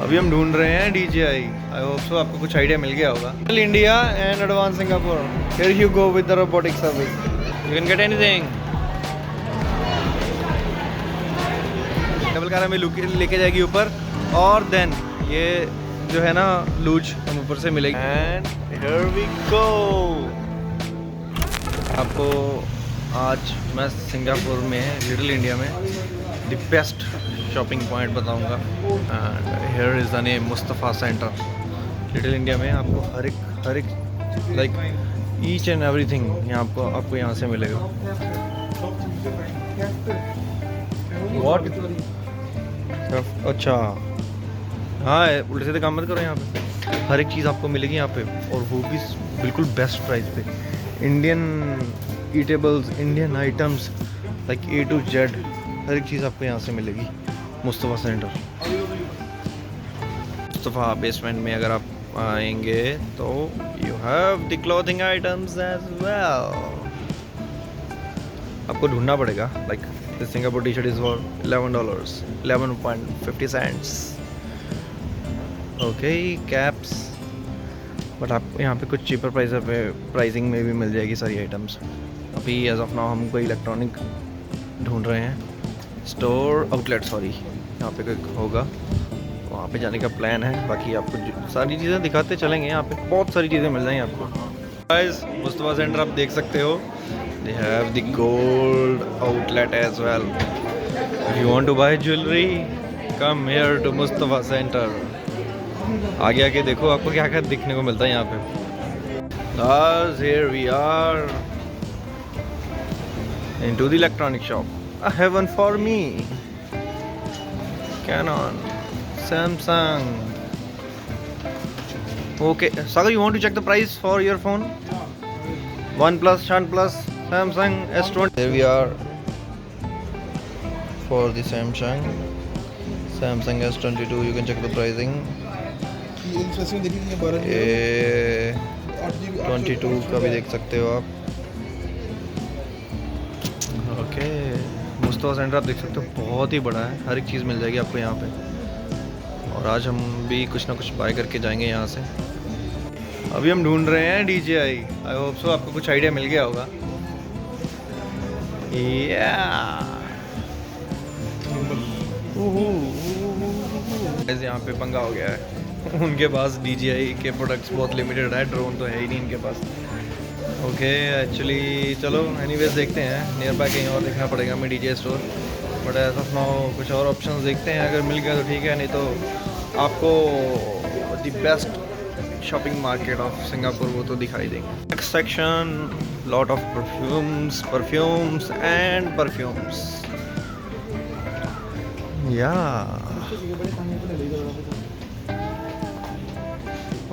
अभी हम ढूंढ रहे हैं DJI। आई होप सो आपको कुछ आइडिया मिल गया होगा। India and advance Singapore, here you go with the robotic service, you can get anything. Double car हमें लेके जाएगी ऊपर, और देन ये जो है ना लूज हम ऊपर से मिलेगी। And here we go. आपको आज मैं सिंगापुर में, लिटिल इंडिया में द बेस्ट शॉपिंग पॉइंट बताऊंगा। And here is the name Mustafa centre. Little India में आपको हर एक लाइक ईच एंड एवरीथिंग यहाँ आपको यहाँ से मिलेगा। व्हाट? अच्छा हाँ, उल्टे सीधे काम मत करो। यहाँ पे हर एक चीज़ आपको मिलेगी यहाँ पे, और वो भी बिल्कुल बेस्ट प्राइस पे। Indian eatables, Indian items like A to Z, हर एक चीज़ आपको यहाँ से मिलेगी। मुस्तफ़ा सेंटर, मुस्तफ़ा बेसमेंट में अगर आप आएंगे तो you have the clothing items as well. आपको ढूंढना पड़ेगा। Like this Singapore T shirt is for $11, 11.50 okay caps. But आपको यहाँ पे कुछ चीपर प्राइसिंग में भी मिल जाएगी सारी आइटम्स। अभी एज ऑफ नाउ हम कोई इलेक्ट्रॉनिक ढूंढ रहे हैं। स्टोर आउटलेट, सॉरी, यहाँ पे कोई होगा, वहाँ पे जाने का प्लान है। बाकी आपको सारी चीज़ें दिखाते चलेंगे। यहाँ पे बहुत सारी चीज़ें मिल जाएंगी आपको। गाइस, मुस्तफ़ा सेंटर आप देख सकते हो, they have the gold outlet as well. If you want to buy jewelry, come here to Mustafa centre. आगे आगे देखो आपको क्या क्या दिखने को मिलता है यहाँ पे। Thus here we are into the electronic shop. A heaven for me. Canon, Samsung. Okay, Sagar, you want to check the price for your phone? OnePlus, OnePlus, Samsung S20. There we are for the Samsung S22. You can check the pricing. ये 22 का भी देख सकते हो आप। Okay, Mustafa centre आप देख सकते हो, बहुत ही बड़ा है। हर एक चीज़ मिल जाएगी आपको यहाँ पे। और आज हम भी कुछ ना कुछ बाय करके जाएंगे यहाँ से। अभी हम ढूंढ रहे हैं DJI। आई होप सो आपको कुछ आइडिया मिल गया होगा। यहाँ पे पंगा हो गया है। उनके पास DJI के प्रोडक्ट्स बहुत लिमिटेड है, ड्रोन तो है ही नहीं इनके पास। ओके, एक्चुअली चलो एनीवेज देखते हैं। नियर बाय कहीं और देखना पड़ेगा हमें DJI store. But as of now कुछ और ऑप्शंस देखते हैं, अगर मिल गया तो ठीक है, नहीं तो आपको the best shopping market of Singapore वो तो दिखाई देंगे। Next section, lot of perfumes and perfumes. या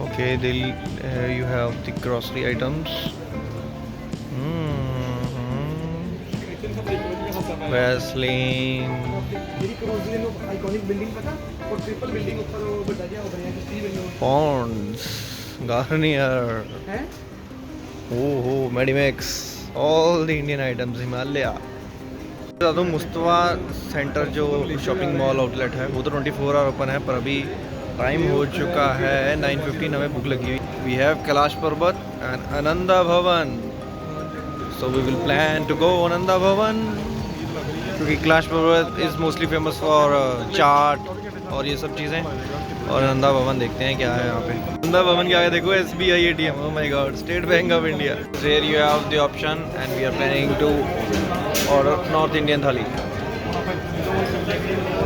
okay, you have the grocery items. Vaseline. Pond's, Garnier. Oh, Medimax. All the Indian items. Himalaya. बता दूँ, मुस्तफ़ा सेंटर जो शॉपिंग मॉल आउटलेट है वो तो 24 आवर ओपन है, पर अभी टाइम हो चुका है 9:15। हमें भूख लगी हुई। वी हैव कैलाश पर्वत and Ananda Bhavan, so we will plan to go Ananda Bhavan, क्योंकि Kailash Parvat is mostly famous for chaat और ये सब चीज़ें। और आनंदा भवन देखते हैं क्या है यहाँ पे। आनंदा भवन क्या है देखो, SBI ATM। Oh my god, State Bank of India. There you have the option and we are planning to order north Indian thali.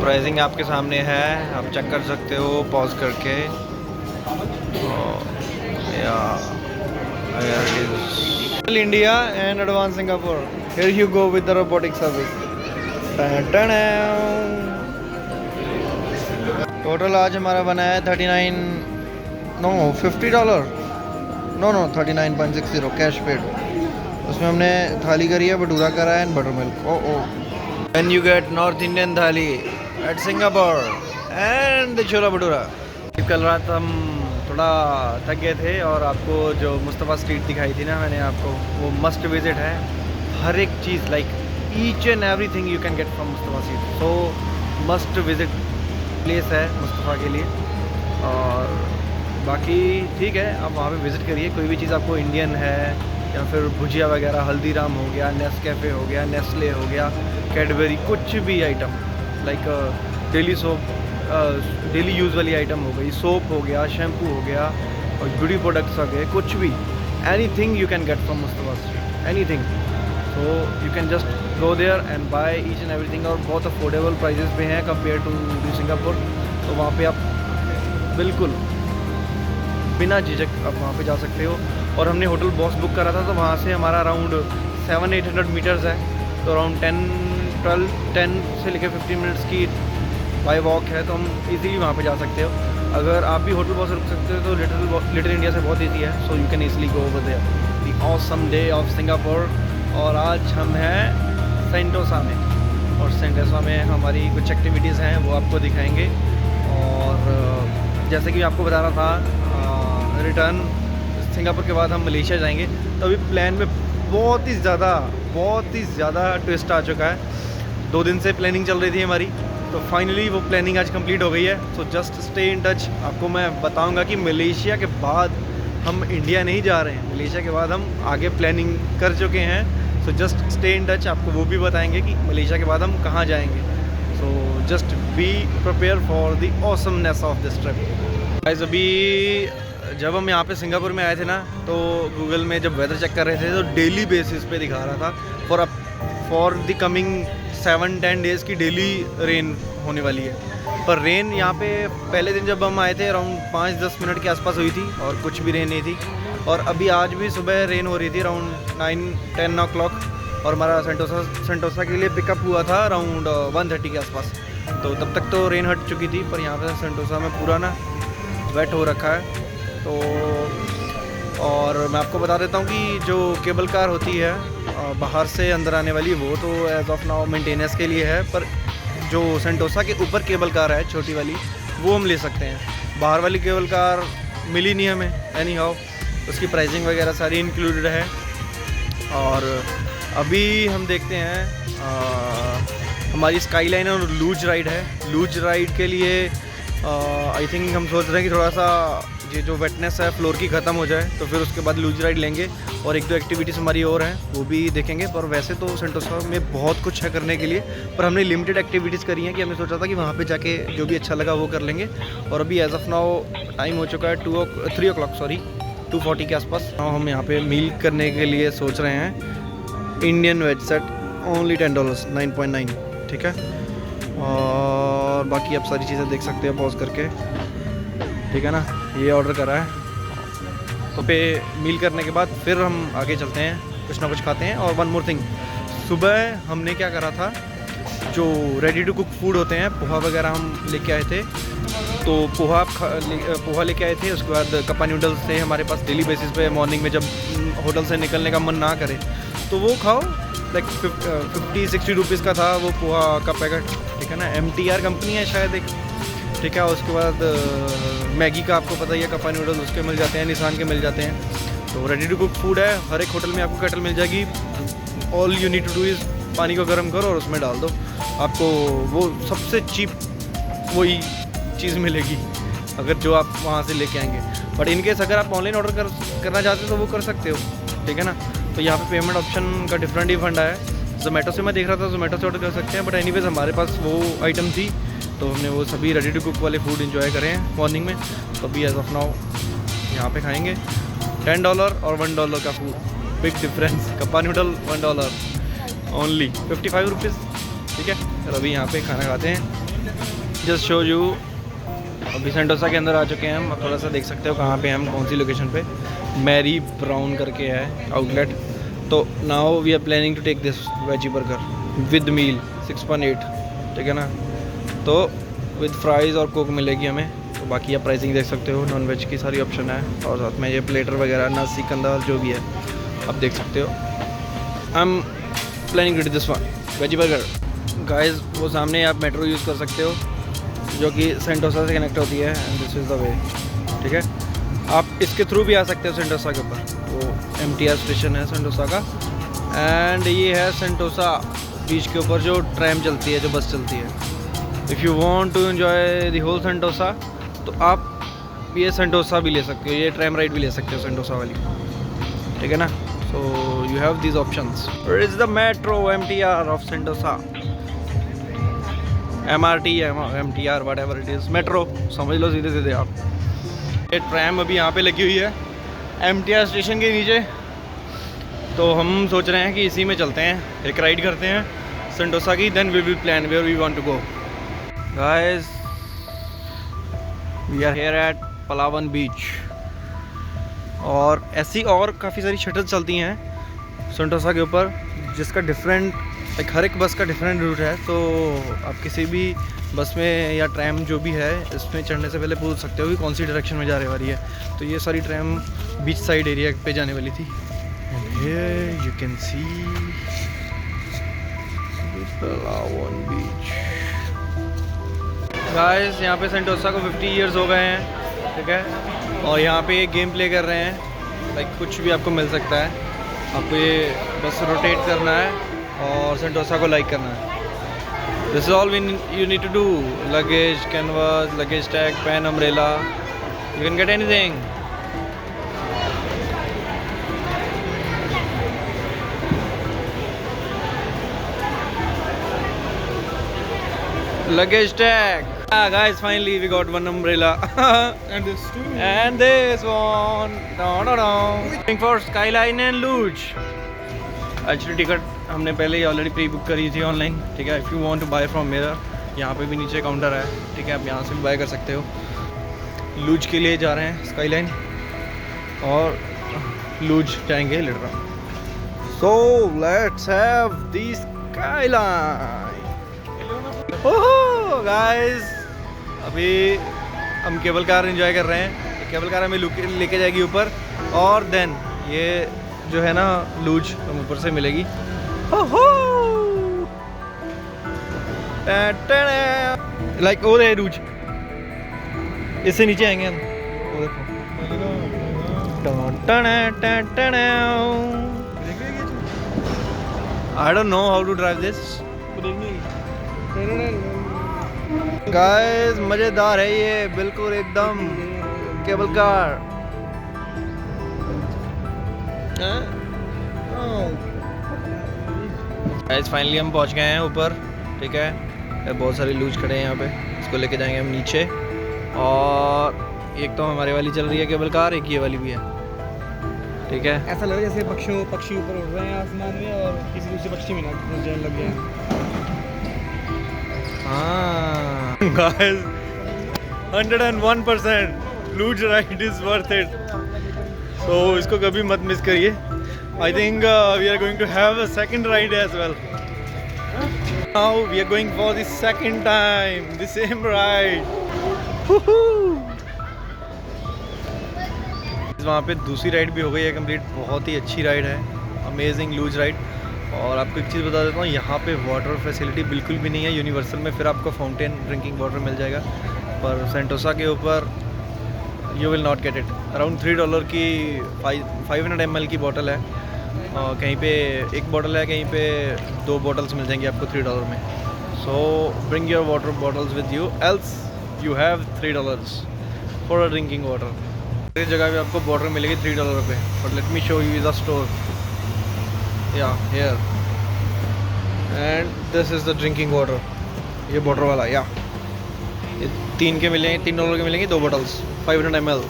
Pricing आपके सामने है, आप चेक कर सकते हो पॉज करके। India and advance Singapore, here you go with the robotic service. Total आज हमारा बना है $50। No 39.60 cash paid. उसमें हमने थाली करी है, भटूरा करा है and buttermilk. When you get North Indian थाली at Singapore and the छोला भटूरा। कल रात हम थोड़ा थक गए थे और आपको जो मुस्तफ़ा स्ट्रीट दिखाई थी ना मैंने आपको, वो मस्ट विजिट है। हर एक चीज़ like each and everything you can get from Mustafa street, so must visit place है मुस्तफ़ा के लिए। और बाकी ठीक है, आप वहाँ पे विज़िट करिए। कोई भी चीज़ आपको इंडियन है या फिर भुजिया वगैरह, हल्दीराम हो गया, नेस्कैफ़े हो गया, नेस्ले हो गया, कैडबरी, कुछ भी item like daily soap, daily use वाली आइटम हो गई, सोप हो गया, शैम्पू हो गया और ब्यूटी प्रोडक्ट्स हो गए, कुछ भी, anything you can get from Mustafa street, anything. So you can just go there and buy each and everything. और बहुत अफोर्डेबल प्राइजेस पे हैं कंपेयर टू सिंगापुर। तो वहाँ पे आप बिल्कुल बिना झिझक आप वहाँ पे जा सकते हो। और हमने होटल बॉक्स बुक करा था, तो वहाँ से हमारा अराउंड 700-800 मीटर्स है, तो अराउंड 10 से लेकर 15 मिनट्स की बाय वॉक है, तो हम इजीली वहाँ पे जा सकते हो। अगर आप भी होटल बॉक्स रुक सकते हो तो लिटिल इंडिया से बहुत ईजी है, so you can easily go over there. The awesome day of Singapore. और आज हम हैं सेंटोसा में, और सेंटोसा में हमारी कुछ एक्टिविटीज़ हैं, वो आपको दिखाएंगे। और जैसे कि आपको बता रहा था, रिटर्न सिंगापुर के बाद हम मलेशिया जाएंगे। तो अभी प्लान में बहुत ही ज़्यादा ट्विस्ट आ चुका है। 2 दिन से प्लानिंग चल रही थी हमारी, तो फाइनली वो प्लानिंग आज कंप्लीट हो गई है। So just stay in touch. आपको मैं बताऊंगा कि मलेशिया के बाद हम इंडिया नहीं जा रहे हैं, मलेशिया के बाद हम आगे प्लानिंग कर चुके हैं। So just stay in touch, आपको वो भी बताएंगे कि मलेशिया के बाद हम कहाँ जाएंगे। So just be prepare for the awesomeness of this trip. Guys, अभी जब हम यहाँ पे सिंगापुर में आए थे ना, तो गूगल में जब वेदर चेक कर रहे थे तो डेली बेसिस पे दिखा रहा था फॉर द कमिंग 7-10 डेज़ की डेली रेन होने वाली है। पर रेन यहाँ पे पहले दिन जब हम आए थे अराउंड 5-10 मिनट के आसपास हुई थी, और कुछ भी रेन नहीं थी। और अभी आज भी सुबह रेन हो रही थी अराउंड 9-10 o'clock, और हमारा सेंटोसा के लिए पिकअप हुआ था अराउंड 1:30 के आसपास। तो तब तक तो रेन हट चुकी थी, पर यहाँ पे सेंटोसा में पूरा ना वेट हो रखा है। तो और मैं आपको बता देता हूँ कि जो केबल कार होती है बाहर से अंदर आने वाली, वो तो एज ऑफ नाउ मेंटेनेंस के लिए है, पर जो सेंटोसा के ऊपर केबल कार है छोटी वाली, वो हम ले सकते हैं। बाहर वाली केबल कार मिली नहीं हमें एनी हाउ, उसकी प्राइसिंग वगैरह सारी इंक्लूडेड है। और अभी हम देखते हैं हमारी स्काईलाइन और लूज राइड है। लूज राइड के लिए आई थिंक हम सोच रहे हैं कि थोड़ा सा ये जो वेटनेस है फ्लोर की ख़त्म हो जाए, तो फिर उसके बाद लूज राइड लेंगे। और 1-2 एक्टिविटीज़ हमारी और हैं, वो भी देखेंगे। पर वैसे तो सेंटोसा में बहुत कुछ है करने के लिए, पर हमने लिमिटेड एक्टिविटीज़ करी हैं कि हमने सोचा था कि वहाँ पे जाके जो भी अच्छा लगा वो कर लेंगे। और अभी एज ऑफ नाउ टाइम हो चुका है 3 o'clock, 2:40 के आसपास। हम यहाँ पे मील करने के लिए सोच रहे हैं। इंडियन वेज सेट ओनली $10, 9.9, ठीक है। और बाकी आप सारी चीज़ें देख सकते हो पॉज करके, ठीक है ना। ये ऑर्डर करा है, तो पे मील करने के बाद फिर हम आगे चलते हैं, कुछ ना कुछ खाते हैं। और वन मोर थिंग, सुबह हमने क्या करा था, जो रेडी टू कुक फूड होते हैं, पोहा वगैरह हम लेके आए थे। तो पोहा लेके आए थे। उसके बाद कप्पा नूडल्स थे हमारे पास डेली बेसिस पे। मॉर्निंग में जब होटल से निकलने का मन ना करे तो वो खाओ। लाइक 50-60 रुपीज़ का था वो पोहा का पैकेट, ठीक है ना। MTR कंपनी है शायद एक, ठीक है। उसके बाद मैगी का आपको पता ही है, कप्पा नूडल्स उसके मिल जाते हैं, निशान के मिल जाते हैं। तो रेडी टू कुक फूड है, हर एक होटल में आपको केटल मिल जाएगी। All you need to do is पानी को गर्म करो और उसमें डाल दो, आपको वो सबसे चीप वही चीज़ मिलेगी, अगर जो आप वहाँ से लेके आएंगे। बट इनकेस अगर आप ऑनलाइन ऑर्डर करना चाहते हो तो वो कर सकते हो, ठीक है ना। तो यहाँ पे पेमेंट ऑप्शन का डिफरेंट ही फंडा है। जोमेटो से मैं देख रहा था, जोमेटो से ऑर्डर कर सकते हैं, बट एनीवेज हमारे पास वो आइटम थी, तो हमने वो सभी रेडी टू कुक वाले फूड इन्जॉय करें हैं मॉर्निंग में। तो अभी एज ऑफ नाउ यहाँ पे खाएंगे $10 और $1 का food, big difference. Kappa noodle $1 only 55 rupees, ठीक है। तो अभी यहाँ पे खाना खाते हैं। जस्ट शो यू, अभी सेंटोसा के अंदर आ चुके हैं हम। आप थोड़ा सा देख सकते हो कहाँ पे हम, कौन सी लोकेशन पे। मैरी ब्राउन करके है आउटलेट। तो now we are planning to take this veggie burger with meal 6.8, ठीक है ना। तो विद फ्राइज़ और कोक मिलेगी हमें। तो बाकी आप प्राइसिंग देख सकते हो, नॉन वेज की सारी ऑप्शन है, और साथ में ये प्लेटर वगैरह, नासी कंदा जो भी है आप देख सकते हो। I am planning to do this one veggie burger. Guys, वो सामने आप मेट्रो यूज़ कर सकते हो जो कि सेंटोसा से कनेक्ट होती है, and this is the way, ठीक है। आप इसके थ्रू भी आ सकते हो सेंटोसा के ऊपर। वो MTR स्टेशन है सेंटोसा का, एंड ये है सेंटोसा बीच के ऊपर जो ट्रैम चलती है, जो बस चलती है। If you want to enjoy the whole Sentosa, तो आप ये सेंटोसा भी ले सकते हो, ये ट्रैम राइड भी ले सकते हो सेंटोसा वाली, ठीक है ना। So you have these options. Where is the metro MTR of Sentosa, MRT MTR whatever it is, metro समझ लो सीधे सीधे आप। ये ट्रैम अभी यहाँ पे लगी हुई है MTR स्टेशन के नीचे, तो हम सोच रहे हैं कि इसी में चलते हैं, एक राइड करते हैं सेंटोसा की, then we will plan where we want to go. Guys we are here at Palawan beach, और ऐसी और काफ़ी सारी शटल्स चलती हैं सेंटोसा के ऊपर, जिसका डिफरेंट लाइक हर एक बस का डिफरेंट रूट है। तो आप किसी भी बस में या ट्रैम जो भी है इसमें चढ़ने से पहले पूछ सकते हो कि कौन सी डायरेक्शन में जाने वाली है। तो ये सारी ट्रैम बीच साइड एरिया पे जाने वाली थी। Here you can see the Palawan Beach. Guys, यहाँ पे सेंटोसा को 50 इयर्स हो गए हैं, ठीक है, और यहाँ पे गेम प्ले कर रहे हैं, लाइक कुछ भी आपको मिल सकता है। आपको ये बस रोटेट करना है और सेंटोसा को लाइक करना है। This is all you need to do, luggage, canvas, luggage tag, pen, umbrella, you can get anything. Luggage tag. Guys, finally we got one umbrella. And this too. And this one. Waiting for Skyline and Luge. Actually ticket हमने पहले ही already pre book करी थी online, ठीक है। If you want to buy from मेरा, यहाँ पे भी नीचे काउंटर है, ठीक है, आप यहाँ से भी बाय कर सकते हो। लूज के लिए जा रहे हैं स्काईलाइन, और लूज जाएंगे later on. So let's have the skyline. Oh guys, अभी हम केबल कार एंजॉय कर रहे हैं। केबल कार हमें लेके जाएगी ऊपर, और देन ये जो है ना लूज हम ऊपर से मिलेगी। लाइक वो है लूज, इससे नीचे आएंगे हम, वो देखो। I don't know how to drive this guys, मजेदार है ये, बिल्कुल एकदम केबल कार। गाइस फाइनली हम पहुंच गए हैं ऊपर, ठीक है। बहुत सारे लूज खड़े हैं यहाँ पे, इसको लेके जाएंगे हम नीचे। और एक तो हमारे वाली चल रही है केबल कार, एक ये वाली भी है, ठीक है। ऐसा लग रहा है जैसे पक्षी ऊपर उड़ रहे हैं आसमान में, और किसी दूसरे पक्षी में ना जाने लग गए हैं। हाँ guys, 101% luge ride is worth it, तो इसको कभी मत मिस करिए। I think we are going to have a second ride as well. Now we are going for the second time the same ride. वहाँ पे दूसरी राइड भी हो गई है कंप्लीट, बहुत ही अच्छी राइड है, अमेजिंग लूज राइड। और आपको एक चीज़ बता देता हूँ, यहाँ पे वाटर फैसिलिटी बिल्कुल भी नहीं है। यूनिवर्सल में फिर आपको फाउंटेन ड्रिंकिंग वाटर मिल जाएगा, पर सेंटोसा के ऊपर you will not get it. Around $3 की 500 ml की बोतल है, और कहीं पे एक बोतल है, कहीं पे 2 बॉटल्स मिल जाएंगी आपको $3 में। सो bring your water bottles with you, else you have $3 for a drinking water. इस जगह पे आपको वाटर मिलेगी $3 पे, but let me show you the store. Yeah, here, and this is the drinking water, ये वाटर वाला, या ये $3 के मिलेंगे 2 बॉटल्स 500 ml।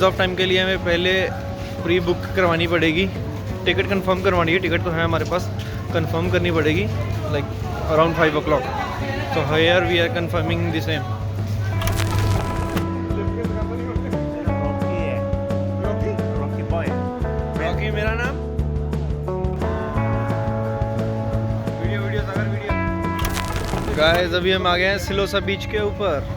ऑफ टाइम के लिए हमें पहले प्री बुक करवानी पड़ेगी, टिकट कंफर्म करवानी है। टिकट तो है हमारे पास, कंफर्म करनी पड़ेगी लाइक अराउंड 5 o'clock। तो here we are confirming the same. मेरा नाम वीडियो सागर वीडियो। गाइस अभी हम आ गए हैं सिलोसा बीच के ऊपर।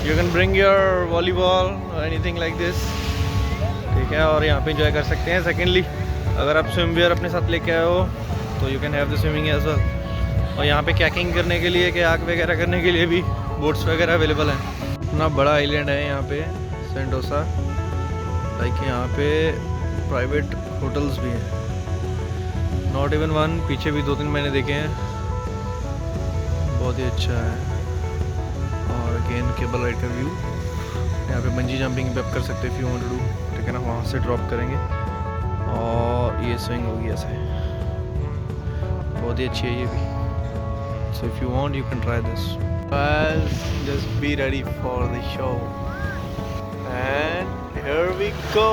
You can bring your volleyball और एनीथिंग लाइक दिस, ठीक है, और यहाँ पे एंजॉय कर सकते हैं। सेकेंडली, अगर आप स्विमवेयर अपने साथ लेके आए हो तो you can have the swimming as well. और यहाँ पे कैकिंग करने के लिए, कयाक वगैरह करने के लिए भी बोट्स वगैरह अवेलेबल हैं। इतना बड़ा आइलैंड है यहाँ पे सेंटोसा, लाइक यहाँ पे प्राइवेट होटल्स भी हैं। नॉट इवन वन, पीछे भी 2-3 मैंने देखे हैं, बहुत ही अच्छा है। और अगेन केबल राइड का व्यू, यहाँ पे बंजी जंपिंग भी आप कर सकते हैं if you want to do, ठीक है ना। वहाँ से ड्रॉप करेंगे और ये स्विंग होगी ऐसे, बहुत ही अच्छी है ये भी। So if you want you can try this. Just be ready for the show and here we go.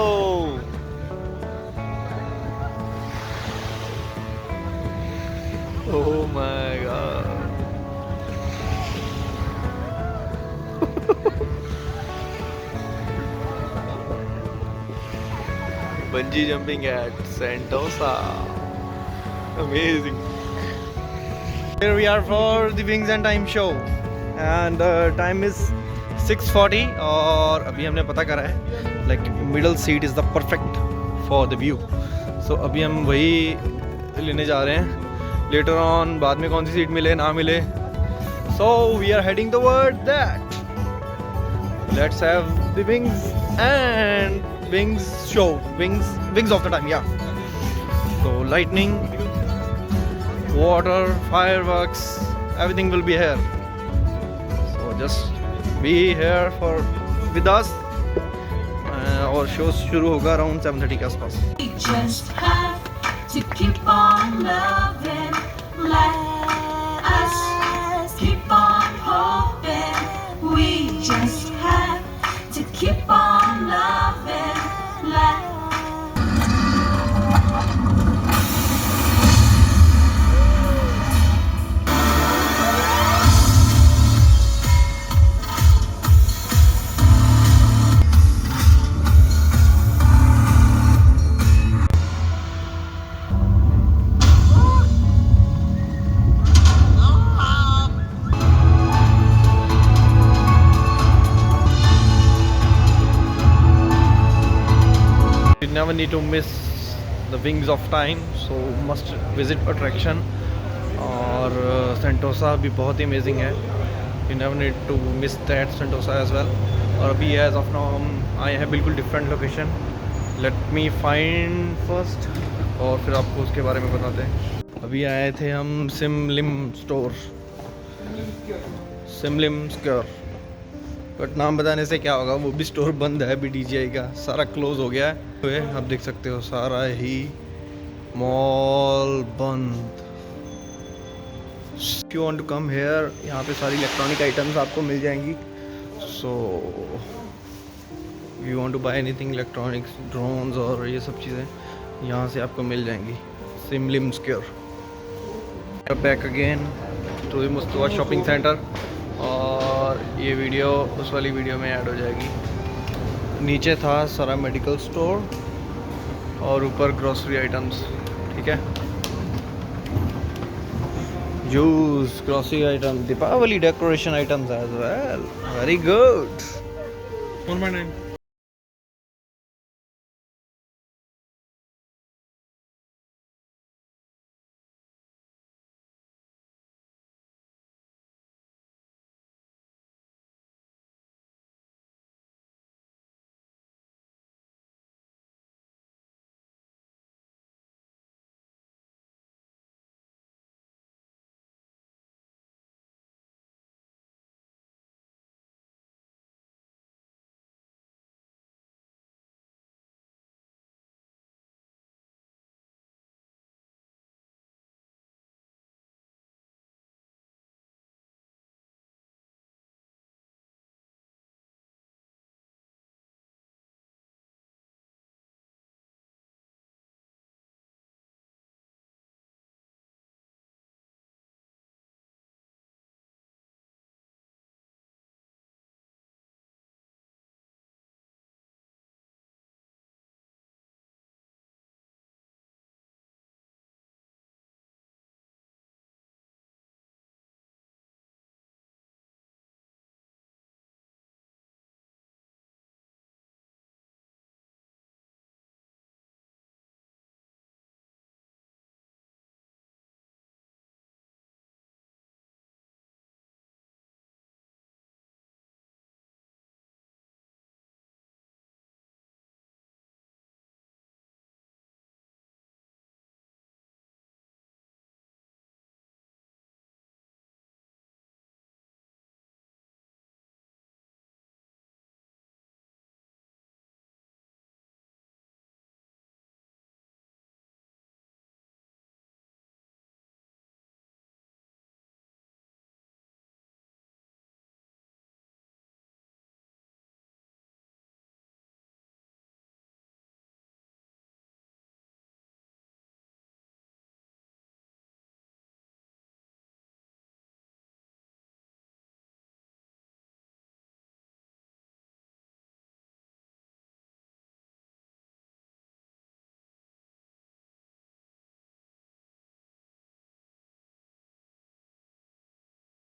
Oh my god. Bungee jumping at Sentosa. Amazing. Here we are for the Wings and Time show. And time is 6:40 और अभी हमने पता करा है like middle seat is the perfect for the view. So अभी हम वही लेने जा रहे हैं। Later on बाद में कौन सी सीट मिले ना मिले, so we are heading toward that. Let's have the wings and wings show, wings of the time, yeah. So lightning, water, fireworks, everything will be here. So just be here for with us. और show शुरू होगा around 7:30 के आसपास। We just have to keep on loving, let us keep on hoping. We just have to keep on loving, let You never need to miss the Wings of Time, so must visit attraction. और Sentosa भी बहुत ही amazing है, you never need to miss that Sentosa as well. और अभी as of now हम आए हैं बिल्कुल different location. Let me find first और फिर आपको उसके बारे में बताते हैं। अभी आए थे हम सिमलिम स्टोर, सिमलिम स्क्वायर, बट नाम बताने से क्या होगा, वो भी स्टोर बंद है अभी, DJI का सारा क्लोज हो गया है। तो आप देख सकते हो सारा ही मॉल बंद। If you want to come here, यहाँ पे सारी इलेक्ट्रॉनिक आइटम्स आपको मिल जाएंगी। So you want to buy anything electronics, drones और ये सब चीज़ें यहाँ से आपको मिल जाएंगी। Sim Lim square. Back again to the Mustafa shopping centre, और ये वीडियो उस वाली वीडियो में ऐड हो जाएगी। नीचे था सारा मेडिकल स्टोर और ऊपर ग्रोसरी आइटम्स, ठीक है, juice, grocery item, Deepavali decoration items as well. Very good. 1.9